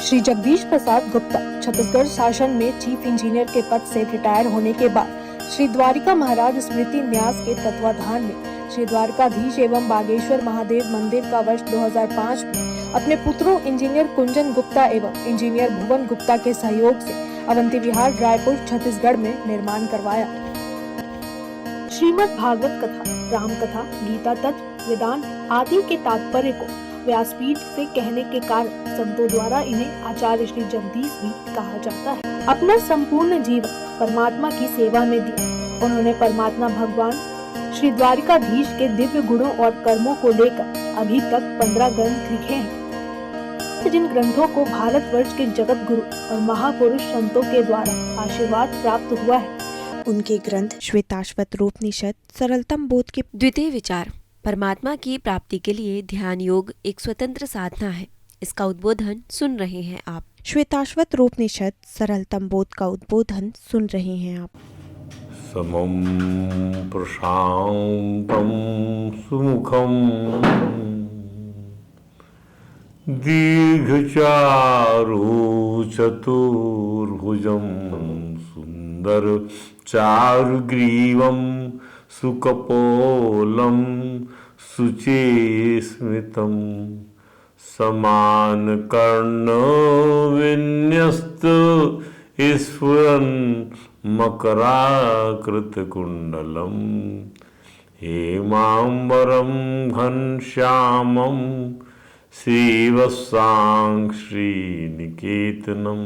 श्री जगदीश प्रसाद गुप्ता छत्तीसगढ़ शासन में chief engineer के पद से रिटायर होने के बाद श्री द्वारिका महाराज स्मृति न्यास के तत्वाधान में श्री द्वारकाधीश एवं बागेश्वर महादेव मंदिर का वर्ष 2005 में अपने पुत्रों इंजीनियर कुंजन गुप्ता एवं इंजीनियर भुवन गुप्ता के सहयोग से अवंती विहार रायपुर छत्तीसगढ़ में निर्माण करवाया। श्रीमद् भागवत कथा, राम कथा, गीता तत्व, वेदांत आदि के तात्पर्य को व्यासपीठ से कहने के कारण संतों द्वारा इन्हें आचार्य श्री जगदीश भी कहा जाता है। अपना संपूर्ण जीवन परमात्मा की सेवा में दिया। उन्होंने परमात्मा भगवान श्री द्वारिकाधीश के दिव्य गुणों और कर्मों को लेकर अभी तक 15 ग्रंथ लिखे हैं, जिन ग्रंथों को भारतवर्ष के जगत गुरु और महापुरुष संतों के द्वारा आशीर्वाद प्राप्त हुआ है। उनके ग्रंथ श्वेताश्वत रूपनिषद, सरलतम बोध के द्वितीय विचार, परमात्मा की प्राप्ति के लिए ध्यान योग एक स्वतंत्र साधना है। इसका उद्बोधन सुन रहे हैं आप। श्वेताश्वत रूपनिषद, सरलतम बोध का उद्बोधन सुन रहे हैं आप। समं प्रशांतं सुमुखं दीर्घचारु चतुर्भुजं सुंदर चारुग्रीवं सुकपोलं शुचिस्मितं समानकर्ण विन्यस्त स्फुरन् मकराकृतकुण्डलं हेमाम्बरं घनश्यामं श्रीवत्सां श्रीनिकेतनं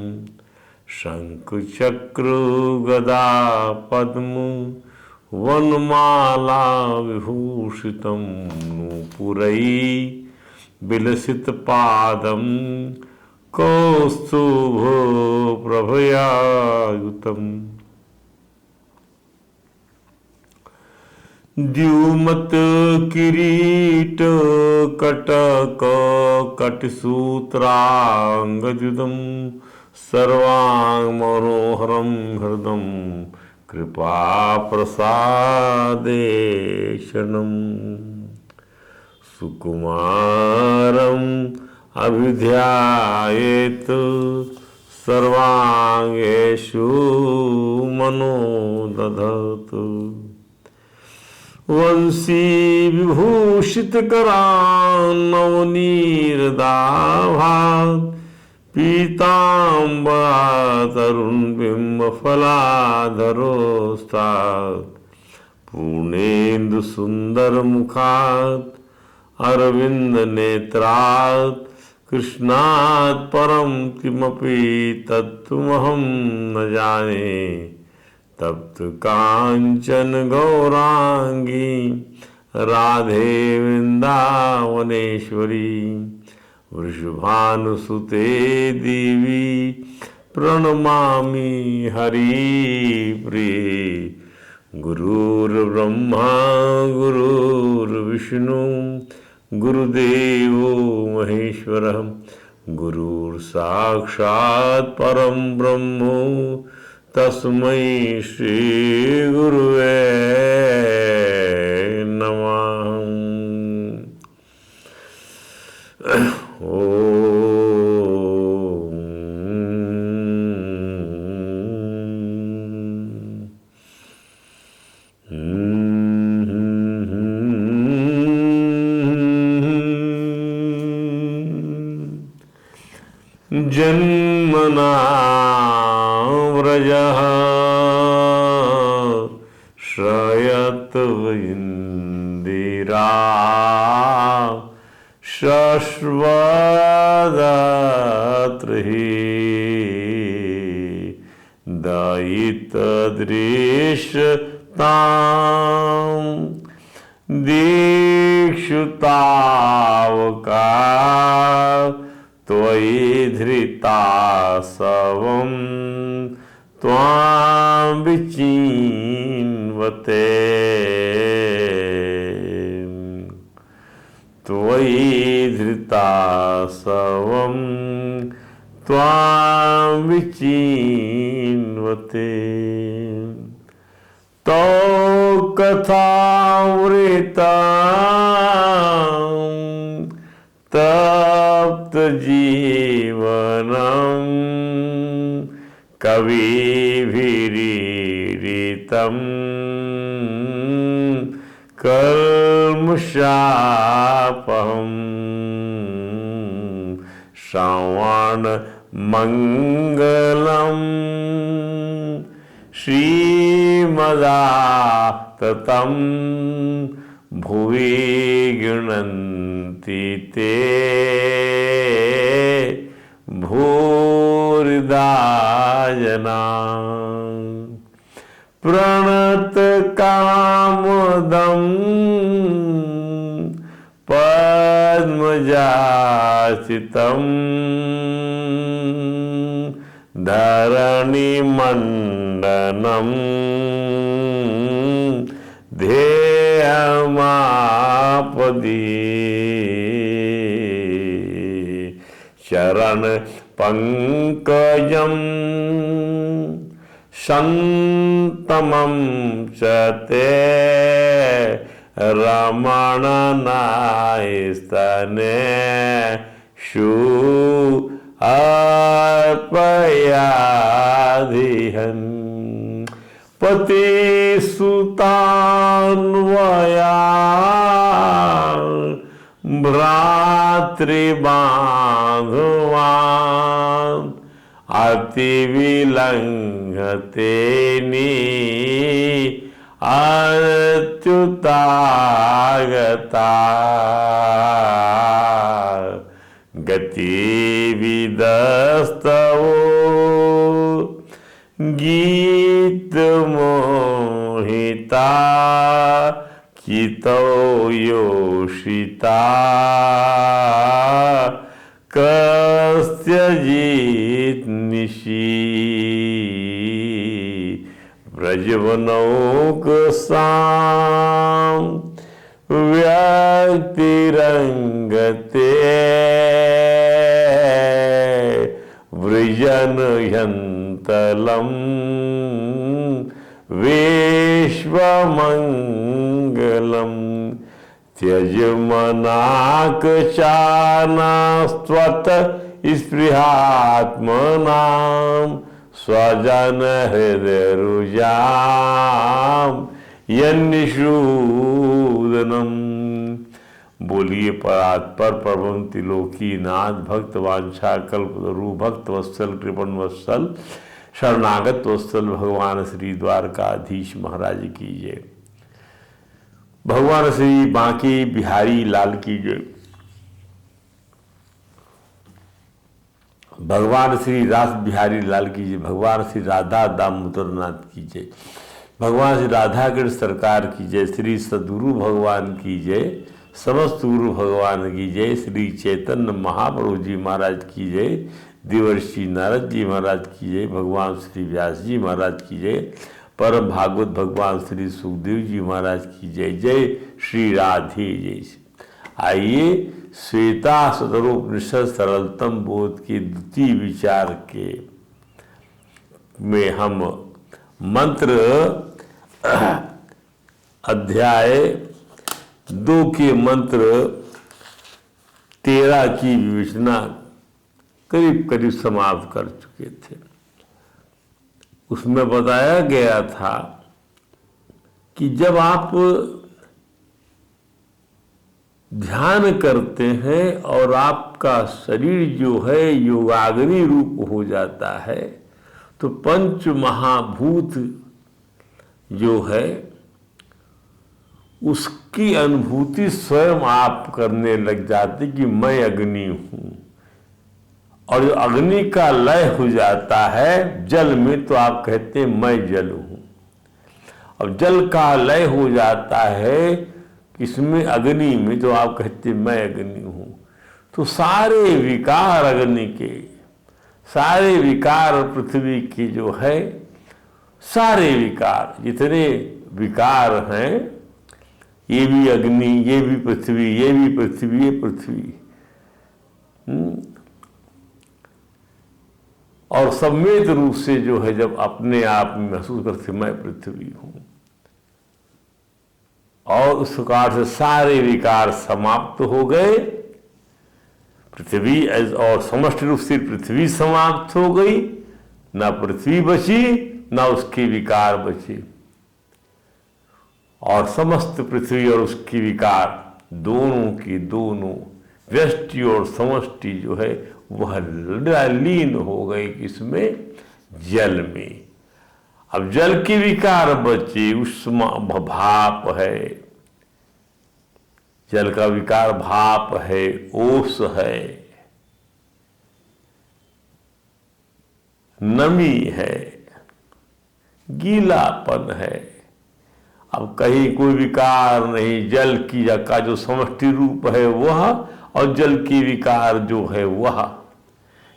शंखचक्र गदा पद्म वनमाला विभूषितं नूपुरै विलसितपादं कौस्तुभ प्रभयायुतम् द्युमत किरीट कटक कटिसूत्रांगजुदं सर्वांग मनोहरं हृदं कृपा प्रसादेशनं सुकुमारं अभिध्यायेत सर्वांगेषु मनोदधतु वंशी विभूषित करान्नवनीरदाभात् पीताम्बरातरुण बिंब फलाधरोस्तात् पूर्णेन्दु सुंदर मुखात् अरविंद नेत्रात् कृष्णात् परम किमपि तत्त्वमहं न जाने तप्त कांचन गौरांगी राधे वृंदावनेश्वरी वृषभानुसुते देवी प्रणमामि हरिप्रिये गुरुर्ब्रह्मा गुरुर्विष्णु गुरुदेवो महेश्वरः गुरुर्साक्षात् परम ब्रह्म तस्मै श्री गुरुवे नमः। जन्मना व्रजः श्रयत इंदिरा शश्वदत्रहि दयितदृशतां दीक्षुतावका त्वयि धृतासवं त्वां विचिन्वते त्वयि धृतासवं त्वां विचिन्वते तो कथामृता तप्त जीवना कविभिरीरितं कल्मषापहं श्रवणमङ्गलं श्रीमदाततं भुवि गृह्णन्ति ते भूरिदा जना प्रणतकामदं पद्मजासितं धरणिमण्डनं ध्येयमापदि चरण पंकजं शन्तमं च ते रमणनायस्तने शु अर्पयाधिहन् पतिसुतान्वया भ्रातृबान्धवान् अतिविलङ्घतेनि अच्युतागता गतिविदस्तवो गीतमोहिता कितो योषिता कस्यचित् निशि व्रजवनौकसां व्यक्तिरङ्गते वृजनयन्तलं विश्वमङ्गलं त्यजमनाकचानास्त्वत् स्पृहात्मनां स्वजनहृदयरुजां यन्निषूदनम्। बोलिए परात्पर परम त्रिलोकीनाथ भक्त वांछा कल्पतरु भक्त वत्सल कृपण वत्सल शरणागत वत्सल भगवान श्री द्वारकाधीश महाराज की जय। भगवान श्री बांके बिहारी लाल की जय। भगवान श्री रास बिहारी लाल की जय। भगवान श्री राधा दामोदर नाथ की जय। भगवान श्री राधाकृष्ण सरकार की जय। श्री सद्गुरु भगवान की जय। समस्त गुरु भगवान की जय। श्री चैतन्य महाप्रभु जी महाराज की जय। देवर्षि नारद जी महाराज की जय। भगवान श्री व्यास जी महाराज की जय। परम भागवत भगवान श्री सुखदेव जी महाराज की जय। जय श्री राधे जय। आइए श्वेता सदरोपनिषद सरलतम बोध के द्वितीय विचार के में हम मंत्र अध्याय 2 के मंत्र 13 की विवेचना करीब करीब समाप्त कर चुके थे। उसमें बताया गया था कि जब आप ध्यान करते हैं और आपका शरीर जो है योगाग्नि रूप हो जाता है तो पंच महाभूत जो है उसकी अनुभूति स्वयं आप करने लग जाते कि मैं अग्नि हूं। और जो अग्नि का लय हो जाता है जल में तो आप कहते हैं मैं जल हूं। अब जल का लय हो जाता है इसमें अग्नि में तो आप कहते हैं मैं अग्नि हूं। तो सारे विकार अग्नि के, सारे विकार पृथ्वी के जो है, सारे विकार जितने विकार हैं, ये भी अग्नि, ये भी पृथ्वी, ये भी पृथ्वी, ये पृथ्वी, और सम्मिलित रूप से जो है जब अपने आप में महसूस करते मैं पृथ्वी हूं और उस प्रकार से सारे विकार समाप्त हो गए, पृथ्वी और समष्टि रूप से पृथ्वी समाप्त हो गई, न पृथ्वी बची न उसके विकार बचे, और समस्त पृथ्वी और उसकी विकार दोनों की दोनों व्यष्टि और समष्टि जो है वह लीन हो गए किसमें? जल में। अब जल के विकार बचे, उष्मा भाप है, जल का विकार भाप है, ओस है, नमी है, गीलापन है। अब कहीं कोई विकार नहीं, जल की का जो समष्टि रूप है वह, और जल की विकार जो है वह,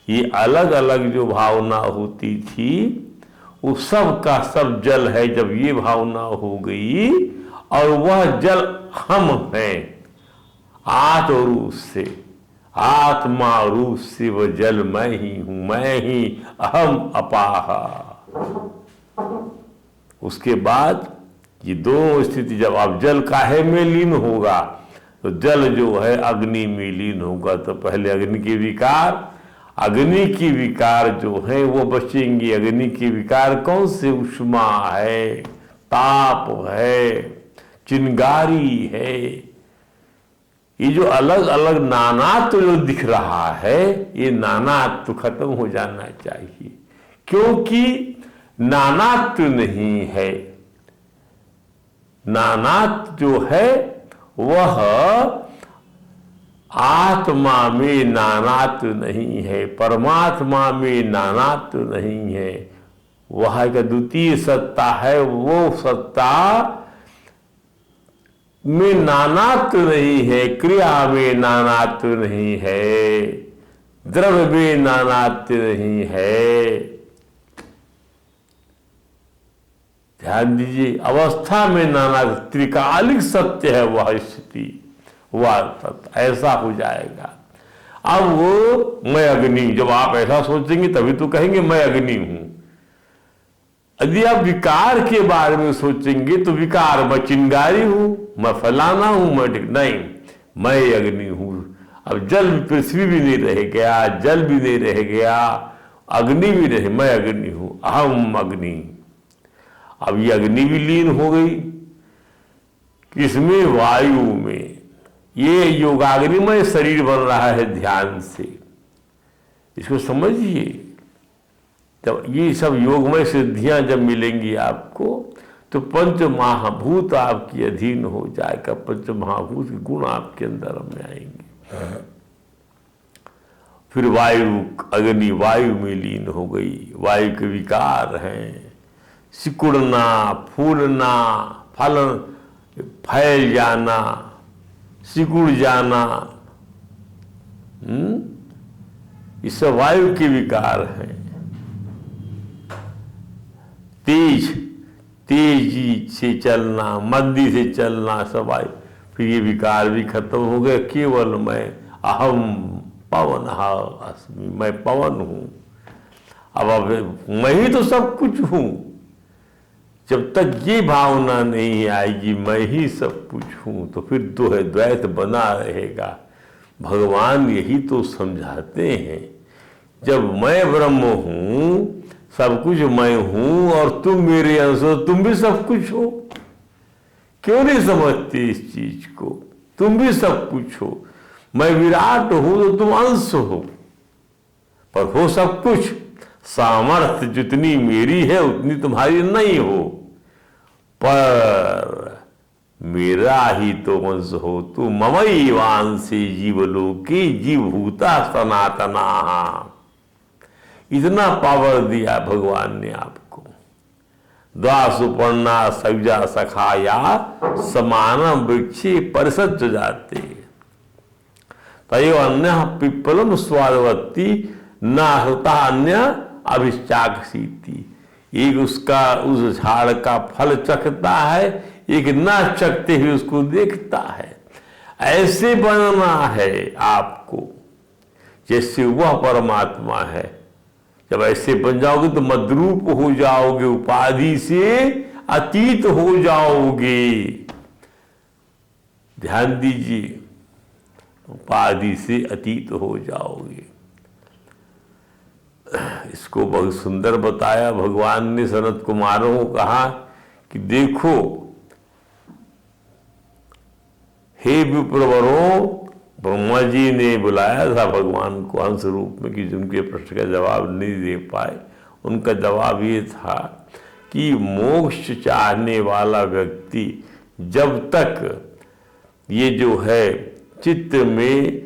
ये अलग अलग जो भावना होती थी वो सब का सब जल है। जब ये भावना हो गई और वह जल हम हैं आत्म रूप से, आत्मा रूप से वह जल मैं ही हूं, मैं ही अहम अपाहा। उसके बाद ये दो स्थिति, जब आप जल काहे में लीन होगा तो जल जो है अग्नि में लीन होगा। तो पहले अग्नि के विकार, अग्नि की विकार जो है वो बचेंगे। अग्नि की विकार कौन से? उष्मा है, ताप है, चिंगारी है। ये जो अलग अलग नानात्व जो दिख रहा है, ये नानात्व खत्म हो जाना चाहिए, क्योंकि नानात्व नहीं है। नानात्व जो है वह आत्मा में नानात्व नहीं है, परमात्मा में नानात्व नहीं है। वह एक द्वितीय सत्ता है, वो सत्ता में नानात्व नहीं है, क्रिया में नानात्व नहीं है, द्रव्य में नानात्व नहीं है। ध्यान दीजिए, अवस्था में नाना, त्रिकालिक सत्य है वह स्थिति, वह सत्य ऐसा हो जाएगा। अब वो मैं अग्नि, जब आप ऐसा सोचेंगे तभी तो कहेंगे मैं अग्नि हूं। यदि आप विकार के बारे में सोचेंगे तो विकार, मैं चिंगारी हूं, मैं फलाना हूं, मैं नहीं, मैं अग्नि हूं। अब जल, पृथ्वी भी नहीं रह गया, जल भी नहीं रह गया, अग्नि भी नहीं, मैं अग्नि हूं, अहम अग्नि। अब ये अग्नि भी लीन हो गई किसमें? वायु में। ये योगाग्निमय शरीर बन रहा है ध्यान से, इसको समझिए। जब ये सब योगमय सिद्धियां जब मिलेंगी आपको तो पंच महाभूत आपकी अधीन हो जाएगा, पंच महाभूत के गुण आपके अंदर में आएंगे। फिर वायु, अग्नि वायु में लीन हो गई। वायु के विकार हैं सिकुड़ना, फूलना, फलन, फैल जाना, सिकुड़ जाना, ये सब वायु के विकार हैं। तेजी से चलना, मंदी से चलना, सब वायु। फिर ये विकार भी खत्म हो गए, केवल मैं अहम पवन अस्मि, मैं पवन हूं। अब मैं ही तो सब कुछ हूं। जब तक ये भावना नहीं आएगी मैं ही सब कुछ हूं, तो फिर तो है द्वैत बना रहेगा। भगवान यही तो समझाते हैं, जब मैं ब्रह्म हूं, सब कुछ मैं हूं और तुम मेरे अंश हो, तुम भी सब कुछ हो। क्यों नहीं समझते इस चीज को? तुम भी सब कुछ हो। मैं विराट हूं तो तुम अंश हो, पर हो सब कुछ। सामर्थ्य जितनी मेरी है उतनी तुम्हारी नहीं हो, पर मेरा ही तो अंश हो। तू ममई वांसी जीवलोकी जीवभूता सनातना। इतना पावर दिया भगवान ने आपको। द्वासुपर्णा सविजा सखाया समानम वृक्षे परिषद जाते तयो अन्य पिप्पलम स्वादवती न होता अन्य अभिचाक्षीति। एक उसका, उस झाड़ का फल चखता है, एक ना चखते हुए उसको देखता है। ऐसे बनना है आपको जैसे वह परमात्मा है। जब ऐसे बन जाओगे तो मद्रूप हो जाओगे, उपाधि से अतीत हो जाओगे। ध्यान दीजिए, उपाधि से अतीत हो जाओगे। इसको बहुत सुंदर बताया। भगवान ने सनत कुमारों को कहा कि देखो हे विप्रवरों, ब्रह्मा जी ने बुलाया था भगवान को हंस रूप में कि जिनके प्रश्न का जवाब नहीं दे पाए। उनका जवाब ये था कि मोक्ष चाहने वाला व्यक्ति जब तक ये जो है चित्त में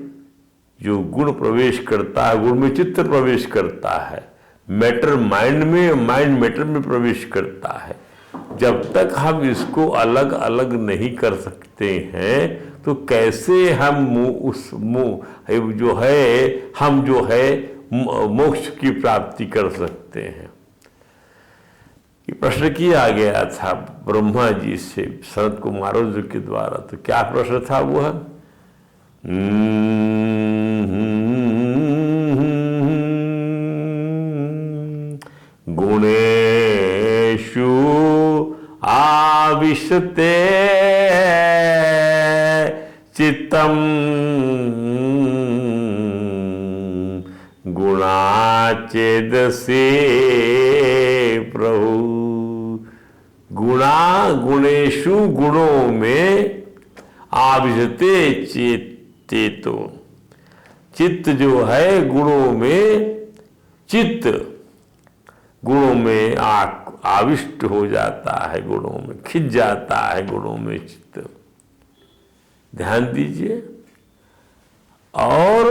जो गुण प्रवेश करता है, गुण में चित्त प्रवेश करता है, मैटर माइंड में, माइंड मैटर में प्रवेश करता है, जब तक हम इसको अलग अलग नहीं कर सकते हैं तो कैसे हम जो है मोक्ष की प्राप्ति कर सकते हैं। ये प्रश्न किया गया था ब्रह्मा जी से सनत कुमारों जी के द्वारा। तो क्या प्रश्न था वो है, गुणेषु आविशते चित्तम गुणाचेदसे प्रभु। गुणेषु गुणों में आविशते चेतो, चित्त जो है गुणों में, चित्त गुणों में आविष्ट हो जाता है, गुणों में खिंच जाता है, गुणों में चित्त। ध्यान दीजिए। और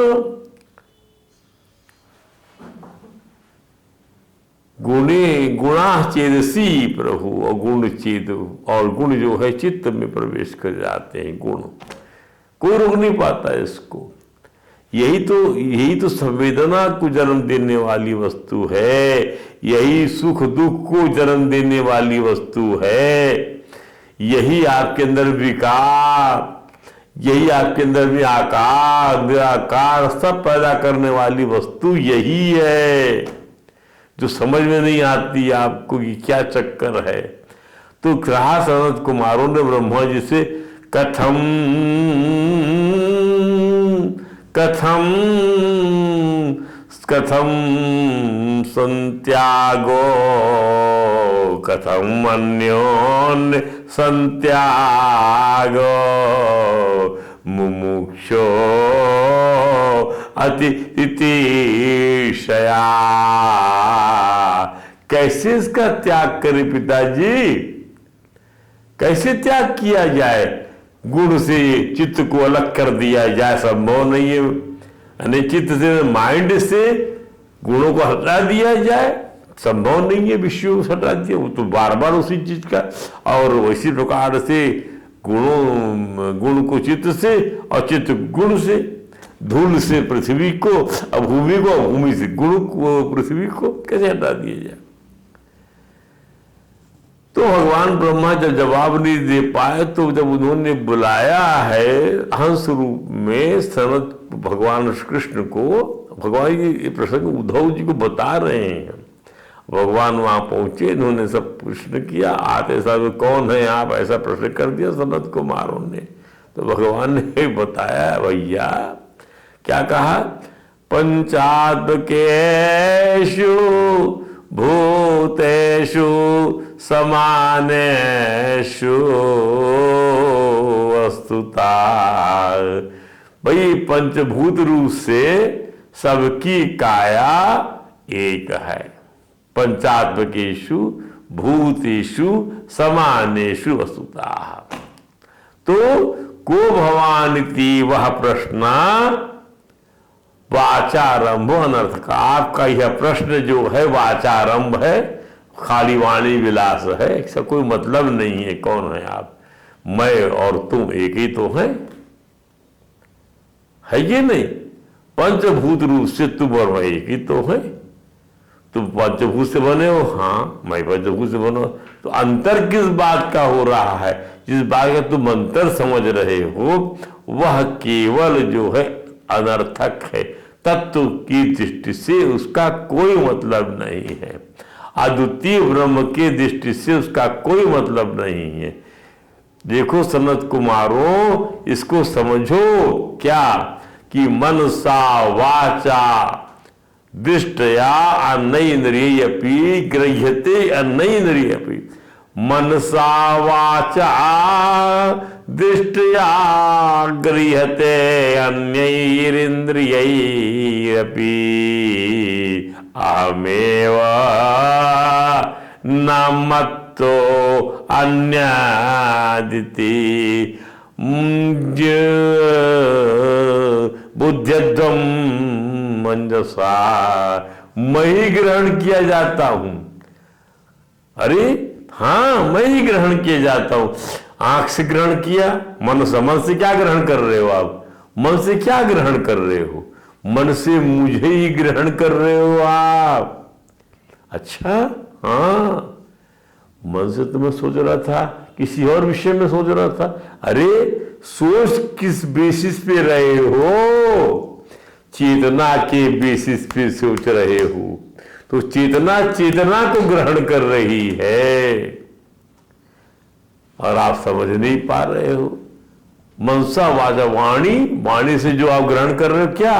गुणा चेदसी प्रभु, और गुण चेद, और गुण जो है चित्त में प्रवेश कर जाते हैं। गुण कोई रोक नहीं पाता इसको। यही तो संवेदना को जन्म देने वाली वस्तु है, यही सुख दुख को जन्म देने वाली वस्तु है, यही आपके अंदर विकार, यही आपके अंदर में आकार निराकार सब पैदा करने वाली वस्तु यही है, जो समझ में नहीं आती आपको कि क्या चक्कर है। तो कहा सनत कुमारों ने ब्रह्मा जी से, कथम संत्यागो, कथम अन्योन्य संत्यागो, मुमुक्षो अतिशया। कैसे इसका त्याग करें पिताजी, कैसे त्याग किया जाए? गुण से चित्त को अलग कर दिया जाए, संभव नहीं है। यानी चित्त से, माइंड से गुणों को हटा दिया जाए, संभव नहीं है। विषयों को हटा दिया, वो तो बार बार उसी चीज का। और इसी प्रकार से गुण को चित्त से, और चित्त गुण से, धूल से पृथ्वी को, अब भूमि को, भूमि से गुण को, पृथ्वी को कैसे हटा दिया जाए? तो भगवान ब्रह्मा जब जवाब नहीं दे पाए, तो जब उन्होंने बुलाया है हंस रूप में सनत भगवान कृष्ण को, भगवान ये प्रसंग उद्धव जी को बता रहे हैं। भगवान वहां पहुंचे, इन्होंने सब प्रश्न किया, आते सब कौन है आप, ऐसा प्रश्न कर दिया सनत कुमारों ने। तो भगवान ने बताया, भैया क्या कहा, पंचात्मकेषु भूतेषु समानेषु वस्तुता। भाई पंचभूत रूप से सबकी काया एक है। पंचात्मकेषु भूतेषु समानेषु वस्तुता। तो को भवानिति वह प्रश्न वाचारंभ अनर्थ का। आपका यह प्रश्न जो है वाचारंभ है, खाली वाणी विलास है, इसका कोई मतलब नहीं है। कौन है आप? मैं और तुम एक ही तो है ये नहीं? पंचभूत रूप से तुम और मैं एक ही तो है। तुम पंचभूत से बने हो, हाँ मैं पंचभूत से बनो। तो अंतर किस बात का हो रहा है? जिस बात का तुम अंतर समझ रहे हो वह केवल जो है अनर्थक है। तत्व की दृष्टि से उसका कोई मतलब नहीं है। अद्वितीय ब्रह्म की दृष्टि से उसका कोई मतलब नहीं है। देखो सनत कुमारों, इसको समझो क्या कि मनसा वाचा दृष्टया अन्नैन्द्रियैरपि गृह्यते अन्नैन्द्रियैरपि मनसा वाचा दृष्टया गृह्यते अन्यैरिन्द्रियैरपि अहमेव न मत्तो अन्यादिति बुद्ध्यध्वम मंजसा, मैं ही ग्रहण किया जाता हूं। अरे हाँ, मैं ही ग्रहण किया जाता हूं। आंख से ग्रहण किया, मन से क्या ग्रहण कर रहे हो आप? मन से क्या ग्रहण कर रहे हो? मन से मुझे ही ग्रहण कर रहे हो आप। अच्छा, हाँ, मन से तो मैं सोच रहा था, किसी और विषय में सोच रहा था। अरे सोच किस बेसिस पे रहे हो? चेतना के बेसिस पे सोच रहे हो, तो चेतना चेतना को ग्रहण कर रही है और आप समझ नहीं पा रहे हो। मनसा वाचा, वाणी, वाणी से जो आप ग्रहण कर रहे हो, क्या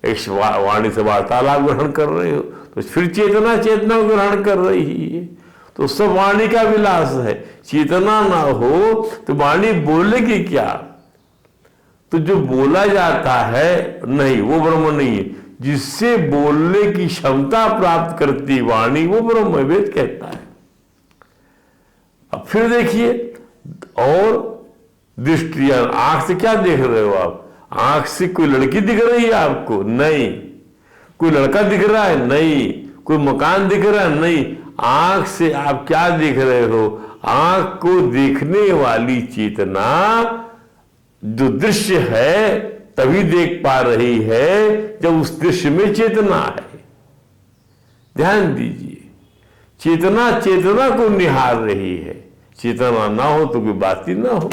एक वाणी से वार्तालाप ग्रहण कर रहे हो, तो फिर चेतना चेतना को ग्रहण कर रही है। तो सब वाणी का विलास है। चेतना ना हो तो वाणी बोलेगी क्या? तो जो बोला जाता है नहीं, वो ब्रह्म नहीं है। जिससे बोलने की क्षमता प्राप्त करती वाणी, वो ब्रह्म वेद कहता है। अब फिर देखिए, और दृष्टियां, आंख से क्या देख रहे हो आप? आंख से कोई लड़की दिख रही है आपको? नहीं। कोई लड़का दिख रहा है? नहीं। कोई मकान दिख रहा है? नहीं। आंख से आप क्या देख रहे हो? आंख को देखने वाली चेतना जो दृश्य है तभी देख पा रही है जब उस दृश्य में चेतना है। ध्यान दीजिए, चेतना चेतना को निहार रही है। चेतना ना हो तो कोई बात ही ना हो।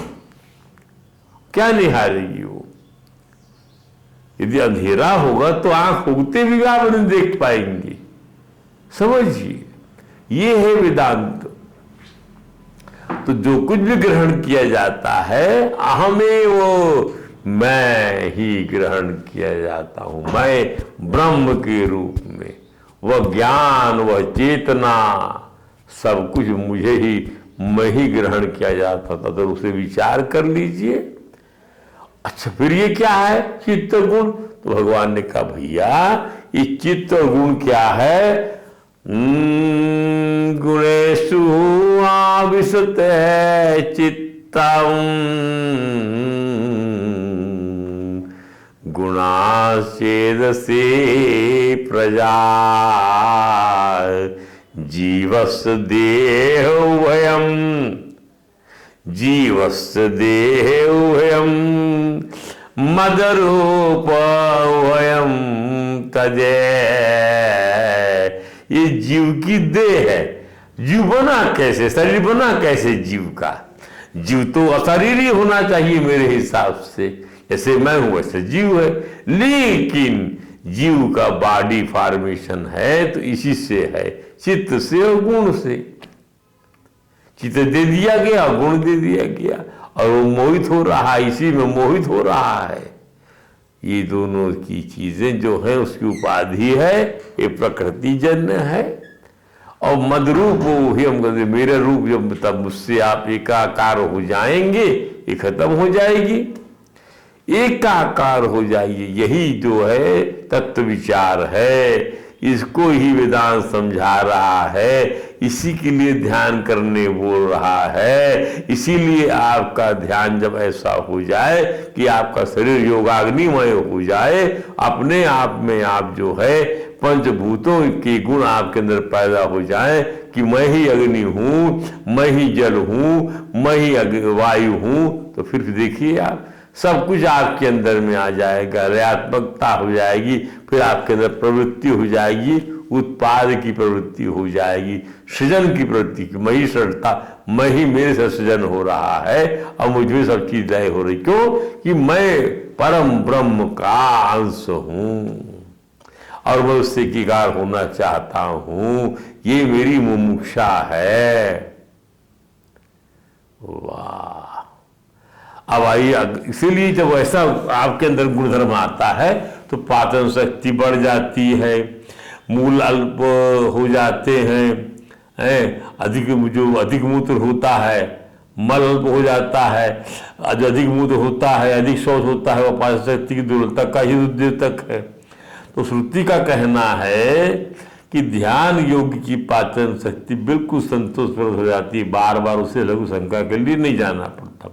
क्या निहारेगी वो? यदि अंधेरा होगा तो आंख होते भी आप नहीं देख पाएंगे। समझिए, ये है वेदांत। तो जो कुछ भी ग्रहण किया जाता है, अहमेव, मैं ही ग्रहण किया जाता हूं। मैं ब्रह्म के रूप में, वह ज्ञान, वह चेतना, सब कुछ मुझे ही, मैं ही ग्रहण किया जाता था। तो उसे विचार कर लीजिए। अच्छा, फिर ये क्या है? चित्त गुण। तो भगवान ने कहा, भैया ये चित्त गुण क्या है? गुणेषु आविशते चित्तम् गुणाश्चेदसे प्रजा जीवस्य देहवयम् जीवस्य देहवयम् मदरूपवयम् तजे। ये जीव की देह है। जीव बना कैसे? शरीर बना कैसे जीव का? जीव तो अशरीरी होना चाहिए मेरे हिसाब से। जैसे मैं हूं वैसे जीव है, लेकिन जीव का बॉडी फॉर्मेशन है तो इसी से है, चित्त से और गुण से। चित्त दे दिया गया, गुण दे दिया गया, और वो मोहित हो रहा है, इसी में मोहित हो रहा है। ये दोनों की चीजें जो है उसकी उपाधि है, ये प्रकृति जन्य है। और मदरूप ही हम कहते, मेरा रूप जब तब मुझसे आप एकाकार हो जाएंगे, ये खत्म हो जाएगी, एकाकार हो जाइए। यही जो है तत्व विचार है, इसको ही वेदांत समझा रहा है, इसी के लिए ध्यान करने बोल रहा है। इसीलिए आपका ध्यान जब ऐसा हो जाए कि आपका शरीर योगाग्निमय हो जाए, अपने आप में आप जो है पंचभूतों के गुण आपके अंदर पैदा हो जाए कि मैं ही अग्नि हूं, मैं ही जल हूं, मैं ही वायु हूं, तो फिर देखिए आप सब कुछ आपके अंदर में आ जाएगा, क्रियात्मकता हो जाएगी, फिर आपके अंदर प्रवृत्ति हो जाएगी, उत्पाद की प्रवृत्ति हो जाएगी, सृजन की प्रवृत्ति की। मैं ही सृजता, मैं ही, मेरे से सृजन हो रहा है और मुझमें सब चीज लय हो रही। क्यों? कि मैं परम ब्रह्म का अंश हूं और मैं उससे एकीकार होना चाहता हूं। ये मेरी मुमुक्षा है। वाह! अब आइए, इसीलिए जब ऐसा आपके अंदर गुणधर्म आता है तो पाचन शक्ति बढ़ जाती है, मूल अल्प हो जाते हैं, जो अधिक मूत्र होता है, मल अल्प हो जाता है, जो अधिक मूत्र होता है, अधिक शौच होता है, वह पाचन शक्ति की दुर्बलता का ही उद्योतक है। तो श्रुति का कहना है कि ध्यान योग की पाचन शक्ति बिल्कुल संतोषप्रद हो जाती है, बार बार उसे लघु शंका के लिए नहीं जाना पड़ता।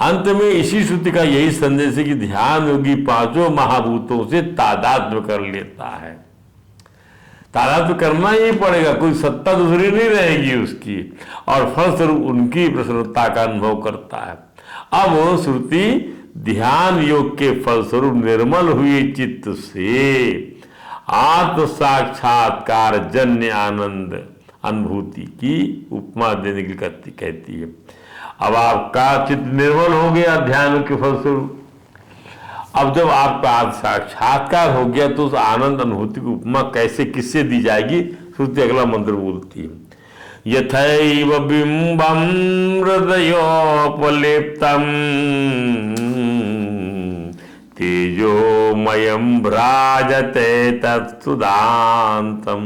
अंत में इसी श्रुति का यही संदेश है कि ध्यान योगी पांचों महाभूतों से तादात्म्य कर लेता है। तादात्म्य करना ही पड़ेगा, कोई सत्ता दूसरी नहीं रहेगी उसकी, और फलस्वरूप उनकी प्रसन्नता का अनुभव करता है। अब श्रुति ध्यान योग के फलस्वरूप निर्मल हुए चित्त से आत्म साक्षात्कार जन्य आनंद अनुभूति की उपमा देने के लिए कहती है। अब आपका चित्त निर्मल हो गया ध्यान के फलस्वरूप, अब जब आपका आत्म साक्षात्कार हो गया तो उस आनंद अनुभूति की उपमा कैसे किससे दी जाएगी? श्रुति अगला मंत्र बोलती है, यथैव बिंबम हृदयोपलिप्तम तेजोमयं भ्राजते तत्सुधांतम।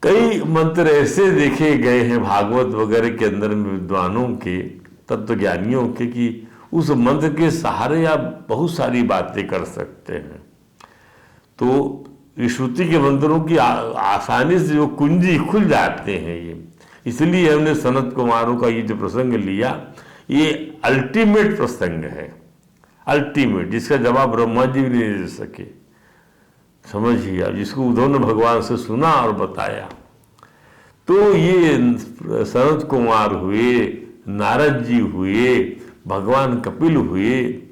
कई मंत्र ऐसे देखे गए हैं भागवत वगैरह के अंदर में विद्वानों के, तत्वज्ञानियों के, कि उस मंत्र के सहारे आप बहुत सारी बातें कर सकते हैं। तो श्रुति के मंत्रों की आसानी से जो कुंजी खुल जाते हैं ये, इसलिए हमने सनत कुमारों का ये जो प्रसंग लिया, ये अल्टीमेट प्रसंग है, अल्टीमेट, जिसका जवाब ब्रह्मा जी भी नहीं दे सके। समझिए, जिसको उद्धव ने भगवान से सुना और बताया। तो ये सनत कुमार हुए, नारद जी हुए, भगवान कपिल हुए,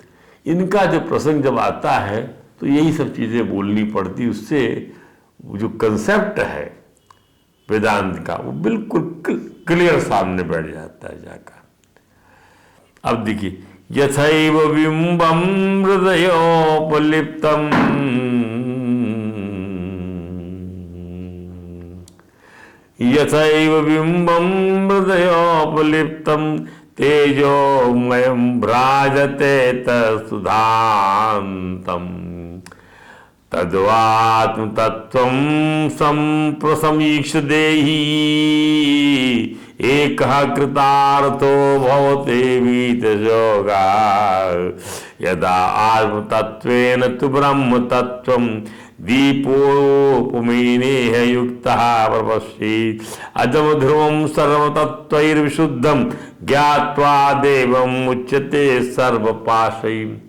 इनका जब प्रसंग जब आता है तो यही सब चीज़ें बोलनी पड़ती, उससे जो कंसेप्ट है वेदांत का वो बिल्कुल क्लियर सामने बैठ जाता है जाकर। अब देखिए, यथैव बिंबम हृदयोपलिप्तम, यथैव बिंबम हृदयोपलिप्तम तेजोमयं भ्राजते तत्सुधांतम तद्वात्म तत्वं संप्रसमीक्ष देहि एकः कृतार्थो भवते वीतयोगा यदा आत्मतत्वेन तु ब्रह्म तत्वं दीपोपमेनेह युक्तः प्रपश्येत् अजम ध्रुवं सर्वतत्त्वैर्विशुद्धं ज्ञात्वा देवम् उच्यते सर्वपाशैः।